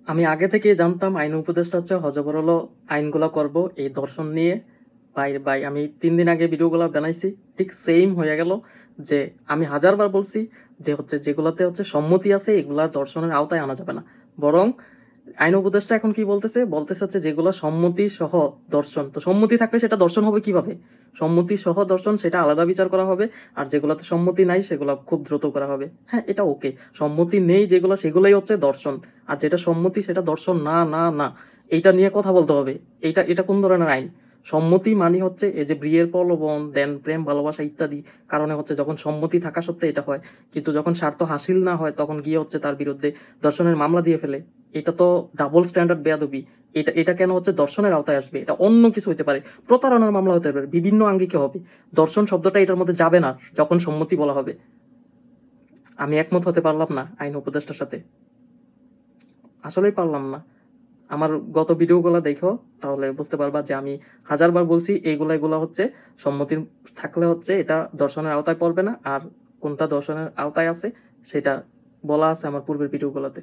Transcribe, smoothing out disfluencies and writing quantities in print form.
আমি আগে থেকেই জানতাম আইন উপদেষ্টা হচ্ছে হযবরল আইনগুলা করব এই দর্শন নিয়ে। ভাই ভাই আমি ৩ দিন আগে ভিডিওগুলা বানাইছি। ঠিক সেইম হয়ে গেল যে আমি হাজারবার বলছি যে হচ্ছে যেগুলাতে হচ্ছে সম্মতি আছে এগুলা দর্শনের আওতায় আনা যাবে না। বরং আইন উপদেষ্টা এখন কি বলতেছে? বলতেছে হচ্ছে যেগুলো সম্মতি সহ দর্শন। তো সম্মতি থাকলে সেটা দর্শন হবে কিভাবে? সম্মতি সহ দর্শন সেটা আলাদা বিচার করা হবে। আর যেগুলাতে সম্মতি নাই সেগুলা খুব দ্রুত করা হবে। হ্যাঁ, এটা ওকে। সম্মতি নেই যেগুলা সেগুলাই হচ্ছে দর্শন। আর যেটা সম্মতি সেটা দর্শন না, না, না। এইটা নিয়ে কথা বলতে হবে। এটা কোন ধরনের আইন? সম্মতি মানে হচ্ছে এই যে বিয়ের প্রলোভন, দেন প্রেম, ভালোবাসা ইত্যাদি কারণে হচ্ছে যখন সম্মতি থাকা সত্ত্বে এটা হয়। কিন্তু যখন স্বার্থ হাসিল না হয় তখন গিয়ে হচ্ছে তার বিরুদ্ধে দর্শনের মামলা দিয়ে ফেলে। এটা তো ডাবল স্ট্যান্ডার্ড বেয়াদবি। এটা কেন হচ্ছে দর্শনের আওতায় আসবে? এটা অন্য কিছু হইতে পারে। প্রতারণার মামলা হতে পারে। বিভিন্ন আঙ্গিকে হবে। দর্শন শব্দটা এটার মধ্যে যাবে না যখন সম্মতি বলা হবে। আমি একমত হতে পারলাম না আইন উপদেষ্টার সাথে। আসলেই পারলাম না। আমার গত ভিডিওগুলা দেখো তাহলে বুঝতে পারবা যে আমি হাজারবার বলছি এগুলা হচ্ছে সম্মতি থাকলে হচ্ছে এটা দর্শনের আওতায় পড়বে না। আর কোনটা দর্শনের আওতায় আছে সেটা বলা আছে আমার পূর্বের ভিডিওগুলোতে।